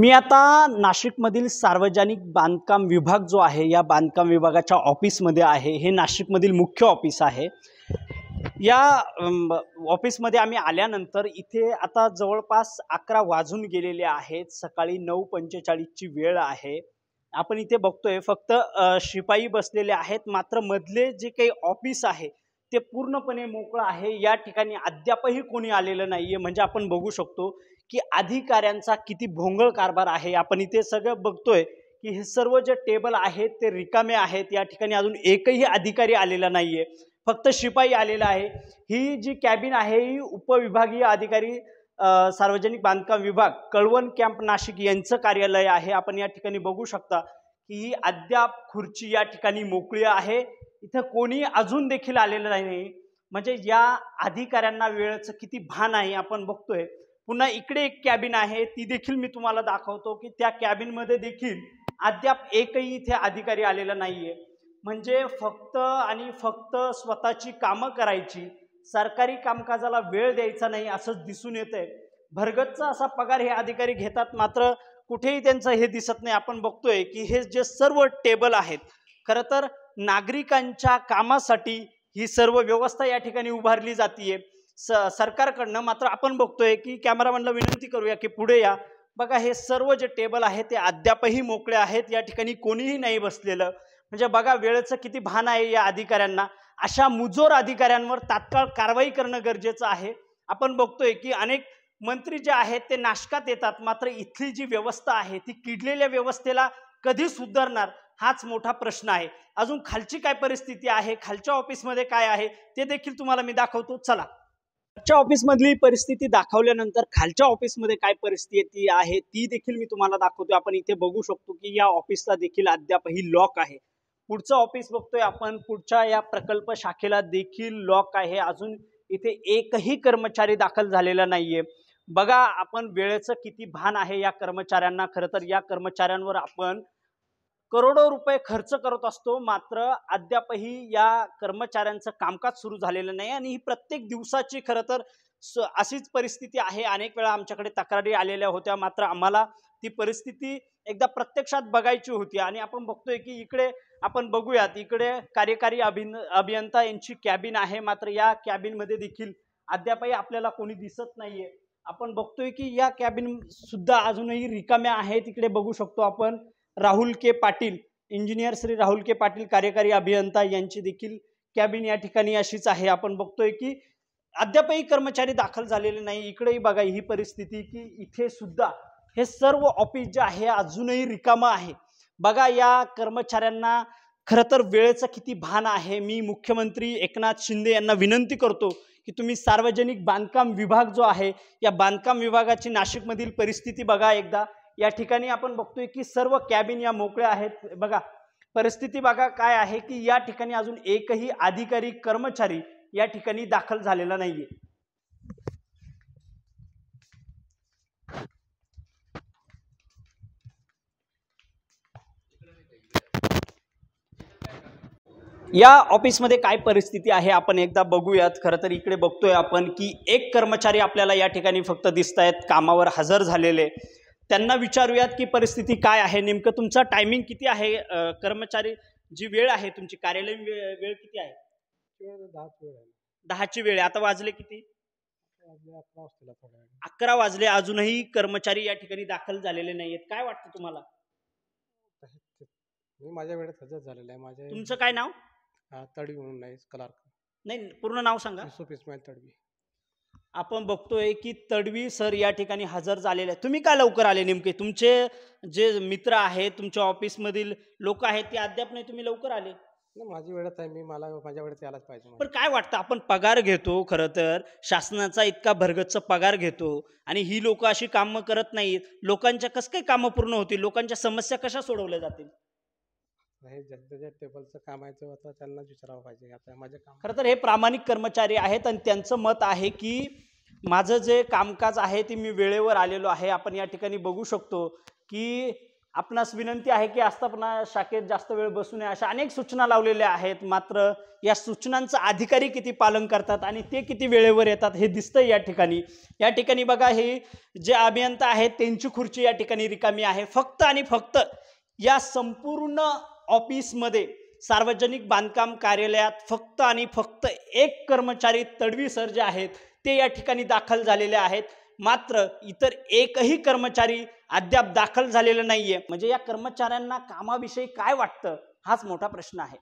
मी आता नाशिकमधील सार्वजनिक बांधकाम विभाग जो आहे या बांधकाम विभागाच्या ऑफिसमध्ये आहे। हे नाशिकमधील मुख्य ऑफिस आहे। या ऑफिसमध्ये आम्ही आल्यानंतर इथे आता जवळपास 11 वाजून गेलेले आहेत। सकाळी 9:45 ची वेळ आहे। आपण इथे बघतोय फक्त शिपाई बसलेले आहेत, मात्र मधले जे काही ऑफिस आहे ते पूर्णपणे मोकळं आहे। या ठिकाणी अद्यापही कोणी आलेलं नाहीये। म्हणजे आपण बघू शकतो की अधिकाऱ्यांचा किती भोंगळ कारभार आहे। आपण इथे सगळं बघतोय की हे सर्व जे टेबल आहेत ते रिकामे आहेत। या ठिकाणी अजून एकही अधिकारी आलेला नाहीये, फक्त शिपाई आलेला आहे। ही जी कॅबिन आहे ही उपविभागीय अधिकारी सार्वजनिक बांधकाम विभाग कळवण कॅम्प नाशिक यांचं कार्यालय आहे। आपण या ठिकाणी बघू शकता की ही अद्याप खुर्ची या ठिकाणी मोकळी आहे। इथं कोणी अजून देखील आलेलं नाही। म्हणजे या अधिकाऱ्यांना वेळेचं किती भान आहे आपण बघतोय। पुन्हा इकडे एक कॅबिन आहे, ती देखील मी तुम्हाला दाखवतो की त्या कॅबिन मध्ये देखील अद्याप एकही इथे अधिकारी आलेला नाहीये। म्हणजे फक्त आणि फक्त स्वतःची कामं करायची, सरकारी कामकाजाला वेळ द्यायचा नाही असंच दिसून येतंय। भरगच्च असा पगार हे अधिकारी घेतात, मात्र कुठेही त्यांचं हे दिसत नाही। आपण बघतोय की हे जे सर्व टेबल आहेत खरं तर नागरिकांच्या कामासाठी ही सर्व व्यवस्था या ठिकाणी उभारली जातीये सरकारकडनं। मात्र आपण बघतोय की कॅमेरामॅनला विनंती करूया की पुढे या। बघा हे सर्व जे टेबल आहेत ते अद्यापही मोकळे आहेत। या ठिकाणी कोणीही नाही बसलेलं। म्हणजे बघा वेळेचं किती भान आहे या अधिकाऱ्यांना। अशा मुजोर अधिकाऱ्यांवर तात्काळ कारवाई करणं गरजेचं आहे। आपण बघतोय की अनेक मंत्री जे आहेत ते नाशकात येतात, मात्र इथली जी व्यवस्था आहे ती किडलेल्या व्यवस्थेला कधी सुधारणार हाच मोठा प्रश्न आहे। अजून खालची काय परिस्थिती आहे, खालच्या ऑफिसमध्ये काय आहे ते देखील तुम्हाला मी दाखवतो। चला, खालच्या ऑफिसमधली परिस्थिती दाखवल्यानंतर खालच्या ऑफिसमध्ये काय परिस्थिती आहे ती देखील मी तुम्हाला दाखवतो। आपण इथे बघू शकतो की या ऑफिसला देखील अद्यापही लॉक आहे। पुढचं ऑफिस बघतोय आपण, पुढच्या या प्रकल्प शाखेला देखील लॉक आहे। अजून इथे एकही कर्मचारी दाखल झालेला नाहीये। बघा आपण वेळेचं किती भान आहे या कर्मचाऱ्यांना। खरं तर या कर्मचाऱ्यांवर आपण करोडो रुपये खर्च करत असतो, मात्र अद्यापही या कर्मचाऱ्यांचं कामकाज सुरू झालेलं नाही। आणि ही प्रत्येक दिवसाची खरं तर अशीच परिस्थिती आहे। अनेक वेळा आमच्याकडे तक्रारी आलेल्या होत्या, मात्र आम्हाला ती परिस्थिती एकदा प्रत्यक्षात बघायची होती। आणि आपण बघतोय की इकडे आपण बघूयात, इकडे कार्यकारी अभियंता यांची कॅबिन आहे, मात्र या कॅबिन मध्ये देखील अद्यापही आपल्याला कोणी दिसत नाहीये। आपण बघतोय की या कॅबिन सुद्धा अजूनही रिकाम्या आहेत। इकडे बघू शकतो आपण राहुल के पाटील, इंजिनियर श्री राहुल के पाटील कार्यकारी अभियंता यांची देखील कॅबिन या ठिकाणी अशीच आहे। आपण बघतोय की अद्यापही कर्मचारी दाखल झालेले नाही। इकडेही बघा ही परिस्थिती की इथे सुद्धा हे सर्व ऑफिस जे आहे अजूनही रिकामं आहे। बघा या कर्मचाऱ्यांना खरं तर वेळेचं किती भान आहे। मी मुख्यमंत्री एकनाथ शिंदे यांना विनंती करतो की तुम्ही सार्वजनिक बांधकाम विभाग जो आहे या बांधकाम विभागाची नाशिकमधील परिस्थिती बघा एकदा। या ठिकाणी आपण बघतोय की सर्व कॅबिन या मोकळ्या आहेत। बघा परिस्थिती बघा काय आहे की या ठिकाणी अजून एकही अधिकारी कर्मचारी या ठिकाणी दाखल झालेला नाहीये। या ऑफिसमध्ये काय परिस्थिती आहे आपण एकदा बघूयात। खरं तर इकडे बघतोय आपण की एक कर्मचारी आपल्याला या ठिकाणी फक्त दिसतायत कामावर हजर झालेले। त्यांना विचारूयात की परिस्थिती काय आहे, नेमकं तुमचा टायमिंग किती आहे, कर्मचारी जी वेळ आहे तुमची कार्यालयीन वेळ किती आहे? 10ची वेळ आहे। आता वाजले किती? 11 वाजले, अजूनही कर्मचारी या ठिकाणी दाखल झालेले नाहीयेत। काय वाटतं तुम्हाला? मी माझ्या वेळेत हजर झालेला आहे। तुमचं काय नाव? तडवी म्हणून नाही, क्लार्क. नाही, पूर्ण नाव सांगा। युसुफ इस्माईल तडवी. आपण बघतोय की तडवी सर या ठिकाणी हजर झालेले आहेत। तुम्ही काय लवकर आले? नेमके तुमचे जे मित्र आहेत, तुमच्या ऑफिस मधील लोक आहेत ते अद्याप नाही, तुम्ही लवकर आले? माझी वेळेत आहे, मला माझ्या वेळेत यायलाच पाहिजे। पण काय वाटतं, आपण पगार घेतो, खरं तर शासनाचा इतका भरगच्च पगार घेतो आणि ही लोक अशी कामं करत नाहीत, लोकांच्या कसं काय कामं पूर्ण होतील, लोकांच्या समस्या कशा सोडवल्या जातील? ज्या टेबलचं काम आहे ते त्यांनाच विचारावं पाहिजे। आता माझे काम खरं तर हे प्रामाणिक कर्मचारी आहेत आणि त्यांचं मत आहे की माझं जे कामकाज आहे ते मी वेळेवर आलेलो आहे। आपण या ठिकाणी बघू शकतो की आपणास विनंती आहे की आस्थापना शाखेत जास्त वेळ बसू नये अशा अनेक सूचना लावलेल्या आहेत, मात्र या सूचनांचं अधिकारी किती पालन करतात आणि ते किती वेळेवर येतात हे दिसतंय या ठिकाणी. या ठिकाणी बघा, हे जे अभियंता आहेत त्यांची खुर्ची या ठिकाणी रिकामी आहे. फक्त आणि फक्त या संपूर्ण ऑफिसमध्ये, सार्वजनिक बांधकाम कार्यालयात फक्त आणि फक्त एक कर्मचारी तडवी सर जे आहेत ते या ठिकाणी दाखल झालेले आहेत. मात्र इतर एकही कर्मचारी अद्याप दाखल झालेला नाहीये. म्हणजे या कर्मचाऱ्यांना कामाविषयी काय वाटतं हाच मोठा प्रश्न आहे.